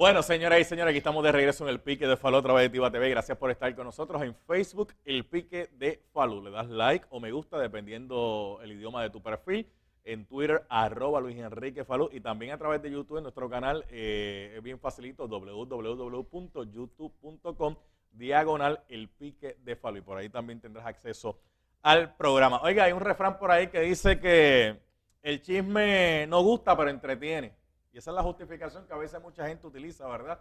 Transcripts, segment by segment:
Bueno, señoras y señores, aquí estamos de regreso en El Pique de Falú a través de Tiva TV. Gracias por estar con nosotros en Facebook, El Pique de Falú. Le das like o me gusta dependiendo el idioma de tu perfil. En Twitter, @Luis Enrique Falú. Y también a través de YouTube, en nuestro canal, es bien facilito, www.youtube.com/El Pique de Falú. Y por ahí también tendrás acceso al programa. Oiga, hay un refrán por ahí que dice que el chisme no gusta, pero entretiene. Y esa es la justificación que a veces mucha gente utiliza, ¿verdad?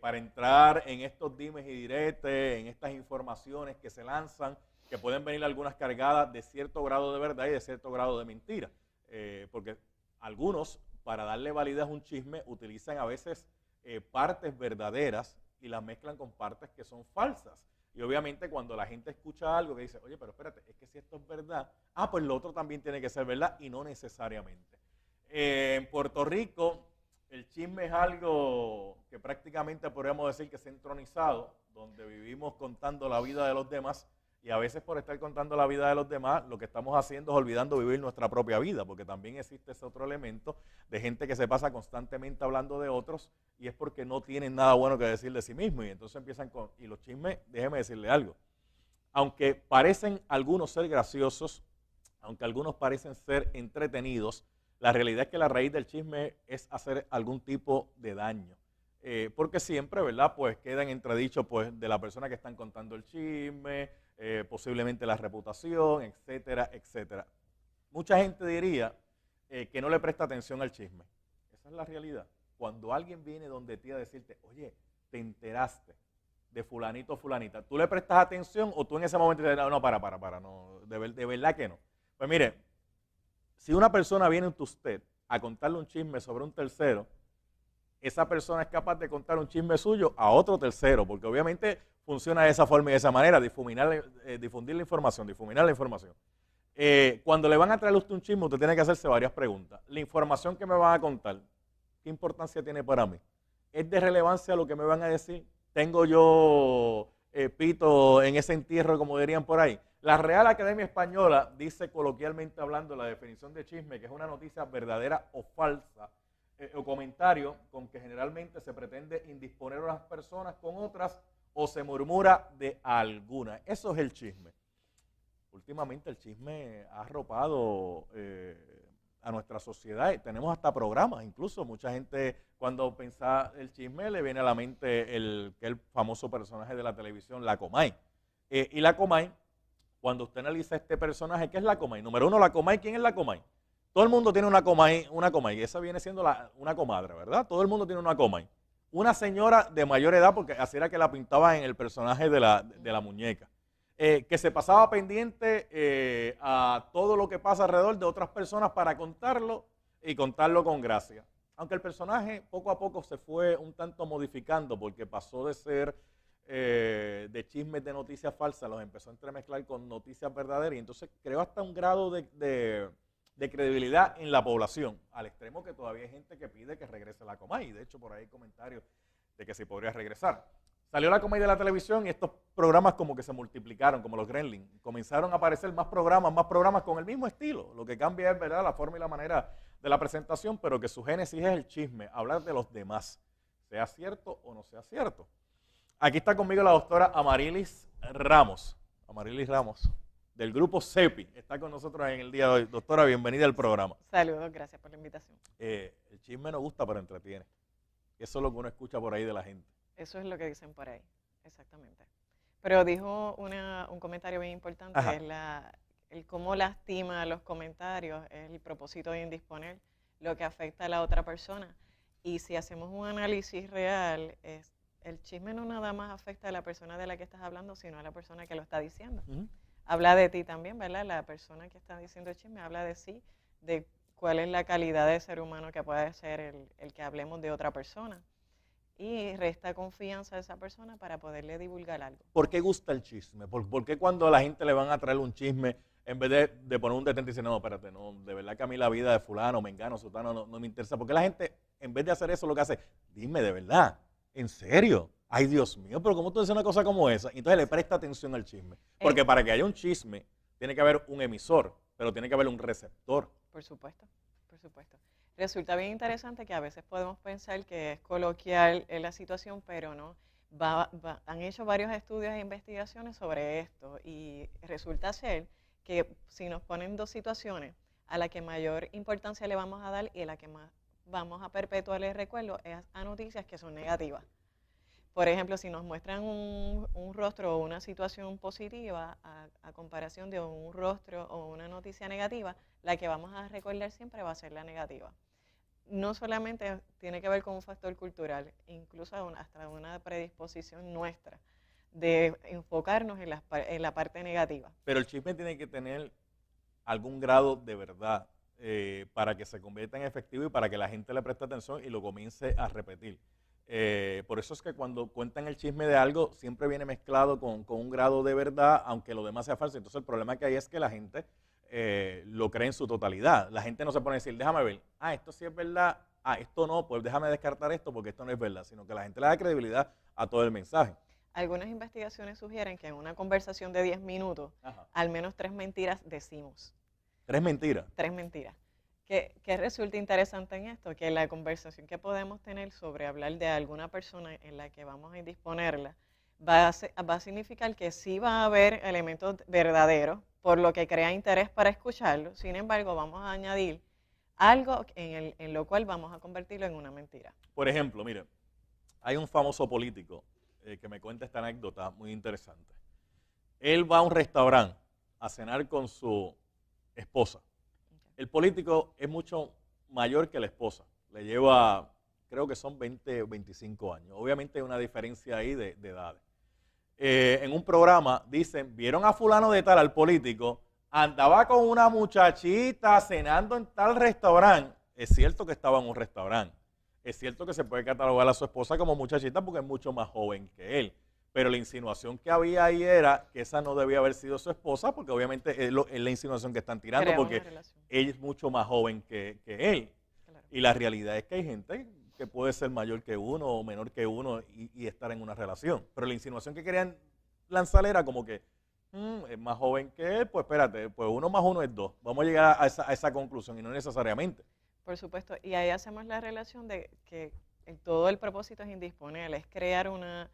Para entrar en estos dimes y diretes, en estas informaciones que se lanzan, que pueden venir algunas cargadas de cierto grado de verdad y de cierto grado de mentira. Porque algunos, para darle validez a un chisme, utilizan a veces partes verdaderas y las mezclan con partes que son falsas. Y obviamente cuando la gente escucha algo que dice, oye, pero espérate, es que si esto es verdad, pues lo otro también tiene que ser verdad y no necesariamente. En Puerto Rico, el chisme es algo que prácticamente podríamos decir que se ha entronizado, donde vivimos contando la vida de los demás y a veces por estar contando la vida de los demás, lo que estamos haciendo es olvidando vivir nuestra propia vida, porque también existe ese otro elemento de gente que se pasa constantemente hablando de otros y es porque no tienen nada bueno que decir de sí mismos y entonces empiezan con, y los chismes, déjeme decirle algo, aunque parecen algunos ser graciosos, aunque algunos parecen ser entretenidos, la realidad es que la raíz del chisme es hacer algún tipo de daño. Porque siempre, ¿verdad? Pues queda en entredicho pues, de la persona que están contando el chisme, posiblemente la reputación, etcétera, etcétera. Mucha gente diría que no le presta atención al chisme. Esa es la realidad. Cuando alguien viene donde ti a decirte, oye, te enteraste de fulanito o fulanita, ¿tú le prestas atención o tú en ese momento dices, no, para, no, de verdad que no? Pues mire, si una persona viene ante usted a contarle un chisme sobre un tercero, esa persona es capaz de contar un chisme suyo a otro tercero, porque obviamente funciona de esa forma y de esa manera, difuminar la información. Cuando le van a traer a usted un chisme, usted tiene que hacerse varias preguntas. La información que me van a contar, ¿qué importancia tiene para mí? ¿Es de relevancia lo que me van a decir? ¿Tengo yo pito en ese entierro, como dirían por ahí? La Real Academia Española dice coloquialmente hablando la definición de chisme, que es una noticia verdadera o falsa, o comentario con que generalmente se pretende indisponer a las personas con otras o se murmura de alguna. Eso es el chisme. Últimamente el chisme ha arropado a nuestra sociedad y tenemos hasta programas, incluso mucha gente cuando piensa el chisme le viene a la mente el famoso personaje de la televisión, La Comay. Y La Comay, cuando usted analiza este personaje, ¿qué es la Comay? Número uno, la Comay, ¿quién es la Comay? Todo el mundo tiene una Comay, y esa viene siendo una comadre, ¿verdad? Todo el mundo tiene una Comay. Una señora de mayor edad, porque así era que la pintaba en el personaje de la muñeca, que se pasaba pendiente a todo lo que pasa alrededor de otras personas para contarlo y contarlo con gracia. Aunque el personaje poco a poco se fue un tanto modificando porque pasó de ser de chismes de noticias falsas, los empezó a entremezclar con noticias verdaderas y entonces creó hasta un grado de credibilidad en la población, al extremo que todavía hay gente que pide que regrese la Comay. De hecho, por ahí hay comentarios de que se podría regresar. Salió la Comay de la televisión y estos programas como que se multiplicaron, como los Gremlins. Comenzaron a aparecer más programas con el mismo estilo. Lo que cambia es, ¿verdad?, la forma y la manera de la presentación, pero que su génesis es el chisme, hablar de los demás, sea cierto o no sea cierto. Aquí está conmigo la doctora Amarilis Ramos, del grupo CEPI. Está con nosotros en el día de hoy. Doctora, bienvenida al programa. Saludos, gracias por la invitación. El chisme no gusta, pero entretiene. Eso es lo que uno escucha por ahí de la gente. Eso es lo que dicen por ahí, exactamente. Pero dijo un comentario bien importante, es el cómo lastima los comentarios, es el propósito de indisponer, lo que afecta a la otra persona. Y si hacemos un análisis real, el chisme no nada más afecta a la persona de la que estás hablando, sino a la persona que lo está diciendo. Habla de ti también, ¿verdad? La persona que está diciendo el chisme habla de sí, de cuál es la calidad de ser humano que puede ser el que hablemos de otra persona. Y resta confianza a esa persona para poderle divulgar algo. ¿Por qué gusta el chisme? ¿Por qué cuando a la gente le van a traer un chisme, en vez de poner un detente y decir, no, espérate, no, de verdad que a mí la vida de fulano, mengano, sutano no me interesa? Porque la gente, en vez de hacer eso, lo que hace, dime de verdad, ¿en serio? Ay, Dios mío, pero ¿cómo tú dices una cosa como esa? Y entonces le presta atención al chisme. Porque para que haya un chisme, tiene que haber un emisor, pero tiene que haber un receptor. Por supuesto. Por supuesto. Resulta bien interesante que a veces podemos pensar que es coloquial en la situación, pero no. Han hecho varios estudios e investigaciones sobre esto y resulta ser que si nos ponen dos situaciones, a la que mayor importancia le vamos a dar y a la que más vamos a perpetuar el recuerdo es a noticias que son negativas. Por ejemplo, si nos muestran un rostro o una situación positiva a comparación de un rostro o una noticia negativa, la que vamos a recordar siempre va a ser la negativa. No solamente tiene que ver con un factor cultural, incluso hasta una predisposición nuestra de enfocarnos en la parte negativa. Pero el chisme tiene que tener algún grado de verdad para que se convierta en efectivo y para que la gente le preste atención y lo comience a repetir. Por eso es que cuando cuentan el chisme de algo, siempre viene mezclado con un grado de verdad, aunque lo demás sea falso. Entonces el problema que hay es que la gente lo cree en su totalidad. La gente no se pone a decir, déjame ver, esto sí es verdad, esto no, pues déjame descartar esto porque esto no es verdad, sino que la gente le da credibilidad a todo el mensaje. Algunas investigaciones sugieren que en una conversación de 10 minutos, al menos 3 mentiras decimos. ¿3 mentiras? 3 mentiras. ¿Qué resulta interesante en esto? Que la conversación que podemos tener sobre hablar de alguna persona en la que vamos a indisponerla va a significar que sí va a haber elementos verdaderos, por lo que crea interés para escucharlo. Sin embargo, vamos a añadir algo en lo cual vamos a convertirlo en una mentira. Por ejemplo, mire, hay un famoso político que me cuenta esta anécdota muy interesante. Él va a un restaurante a cenar con su esposa. El político es mucho mayor que la esposa. Le lleva, creo que son 20 o 25 años. Obviamente hay una diferencia ahí de edades. En un programa dicen, ¿vieron a fulano de tal, al político? Andaba con una muchachita cenando en tal restaurante. Es cierto que estaba en un restaurante. Es cierto que se puede catalogar a su esposa como muchachita porque es mucho más joven que él. Pero la insinuación que había ahí era que esa no debía haber sido su esposa, porque obviamente es la insinuación que están tirando, porque ella es mucho más joven que él. Claro. Y la realidad es que hay gente que puede ser mayor que uno o menor que uno y estar en una relación. Pero la insinuación que querían lanzar era como que es más joven que él, pues espérate, pues 1 más 1 es 2. Vamos a llegar a esa conclusión y no necesariamente. Por supuesto, y ahí hacemos la relación de que todo el propósito es indisponer, es crear una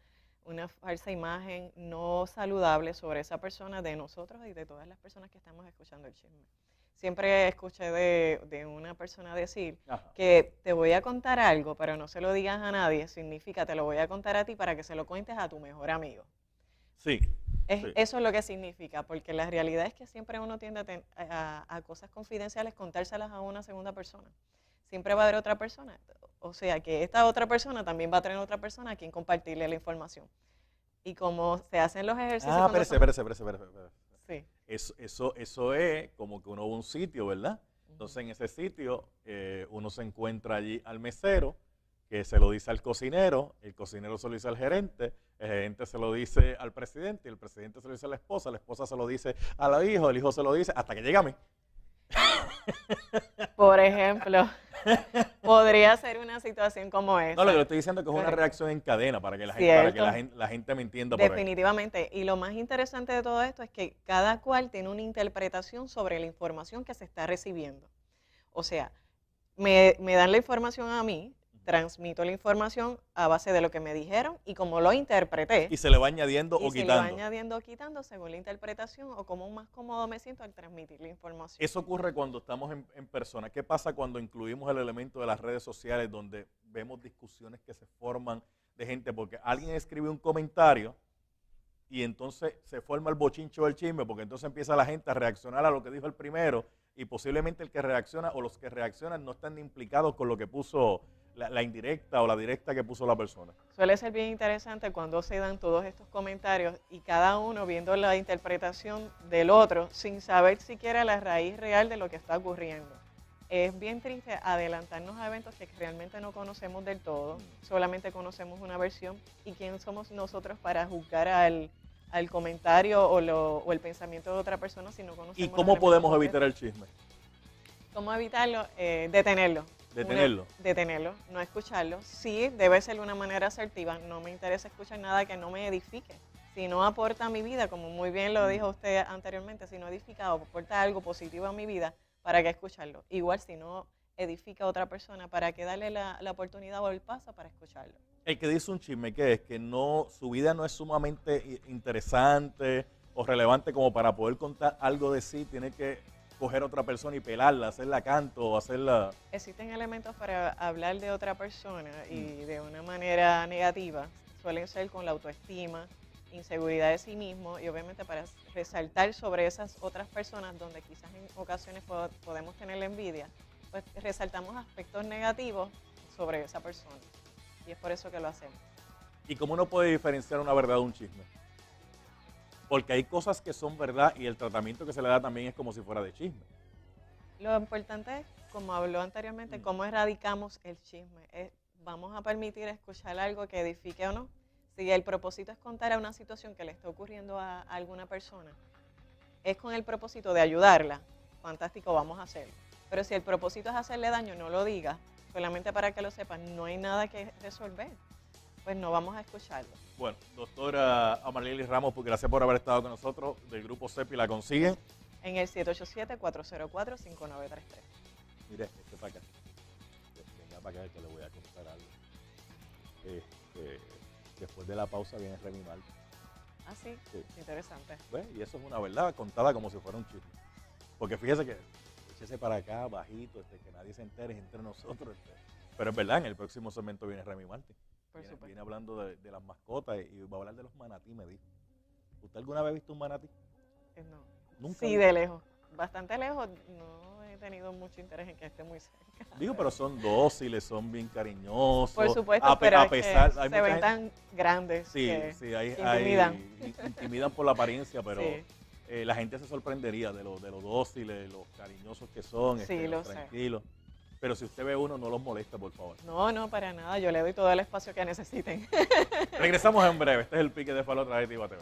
falsa imagen no saludable sobre esa persona, de nosotros y de todas las personas que estamos escuchando el chisme. Siempre escuché de una persona decir que te voy a contar algo, pero no se lo digas a nadie, significa te lo voy a contar a ti para que se lo cuentes a tu mejor amigo. Sí. Sí. Eso es lo que significa, porque la realidad es que siempre uno tiende a cosas confidenciales contárselas a una segunda persona. Siempre va a haber otra persona. O sea, que esta otra persona también va a tener otra persona a quien compartirle la información. Y como se hacen los ejercicios... Espérese. Sí. Eso es como que uno va a un sitio, ¿verdad? Entonces en ese sitio uno se encuentra allí al mesero, que se lo dice al cocinero, el cocinero se lo dice al gerente, el gerente se lo dice al presidente, y el presidente se lo dice a la esposa se lo dice al hijo, el hijo se lo dice, hasta que llega a mí. Por ejemplo, podría ser una situación como esa. No, lo que le estoy diciendo es que es una reacción en cadena para que la gente me entienda. Definitivamente. Y lo más interesante de todo esto es que cada cual tiene una interpretación sobre la información que se está recibiendo. O sea, me dan la información a mí, transmito la información a base de lo que me dijeron y como lo interpreté. Y se le va añadiendo o quitando. Se le va añadiendo o quitando según la interpretación o como más cómodo me siento al transmitir la información. Eso ocurre cuando estamos en persona. ¿Qué pasa cuando incluimos el elemento de las redes sociales donde vemos discusiones que se forman de gente? Porque alguien escribe un comentario y entonces se forma el bochincho del chisme porque entonces empieza la gente a reaccionar a lo que dijo el primero y posiblemente el que reacciona o los que reaccionan no están implicados con lo que puso la indirecta o la directa que puso la persona. Suele ser bien interesante cuando se dan todos estos comentarios y cada uno viendo la interpretación del otro sin saber siquiera la raíz real de lo que está ocurriendo. Es bien triste adelantarnos a eventos que realmente no conocemos del todo, solamente conocemos una versión y quién somos nosotros para juzgar al comentario o el pensamiento de otra persona si no conocemos. ¿Y cómo podemos evitar el chisme? ¿Cómo evitarlo? Detenerlo. Detenerlo, no escucharlo. Sí, debe ser de una manera asertiva. No me interesa escuchar nada que no me edifique. Si no aporta a mi vida, como muy bien lo dijo usted anteriormente, si no edifica o aporta algo positivo a mi vida, ¿para qué escucharlo? Igual si no edifica a otra persona, ¿para qué darle la oportunidad o el paso para escucharlo? El que dice un chisme, ¿qué es? Que no, su vida no es sumamente interesante o relevante como para poder contar algo de sí, tiene que coger a otra persona y pelarla, hacerla canto o hacerla... Existen elementos para hablar de otra persona y de una manera negativa, suelen ser con la autoestima, inseguridad de sí mismo y obviamente para resaltar sobre esas otras personas donde quizás en ocasiones podemos tener la envidia, pues resaltamos aspectos negativos sobre esa persona y es por eso que lo hacemos. ¿Y cómo uno puede diferenciar una verdad de un chisme? Porque hay cosas que son verdad y el tratamiento que se le da también es como si fuera de chisme. Lo importante es, como habló anteriormente, cómo erradicamos el chisme. Vamos a permitir escuchar algo que edifique o no. Si el propósito es contar a una situación que le está ocurriendo a alguna persona, es con el propósito de ayudarla, fantástico, vamos a hacerlo. Pero si el propósito es hacerle daño, no lo diga, solamente para que lo sepan, no hay nada que resolver, pues no vamos a escucharlo. Bueno, doctora Amarlely Ramos, pues gracias por haber estado con nosotros, del grupo CEPI, ¿la consiguen? En el 787-404-5933. Mire, para acá. Venga para acá que le voy a contar algo. Después de la pausa viene Remy Martin. Ah, sí, interesante. ¿Ves? Y eso es una verdad contada como si fuera un chisme. Porque fíjese que échese para acá, bajito, que nadie se entere entre nosotros. Pero es verdad, en el próximo segmento viene Remy Martin. Viene hablando de las mascotas y va a hablar de los manatí, me dijo. ¿Usted alguna vez ha visto un manatí? No. Nunca. Sí, de lejos. Bastante lejos. No he tenido mucho interés en que esté muy cerca. Digo, pero son dóciles, son bien cariñosos. Por supuesto, pero a pesar, es que se ven tan grandes. Sí, que sí, intimidan por la apariencia, pero sí. La gente se sorprendería de lo dóciles, de los cariñosos que son, Sí, los tranquilos. Pero si usted ve uno, no los molesta, por favor. No, para nada. Yo le doy todo el espacio que necesiten. Regresamos en breve. Este es el pique de Falo a través de Tiba TV.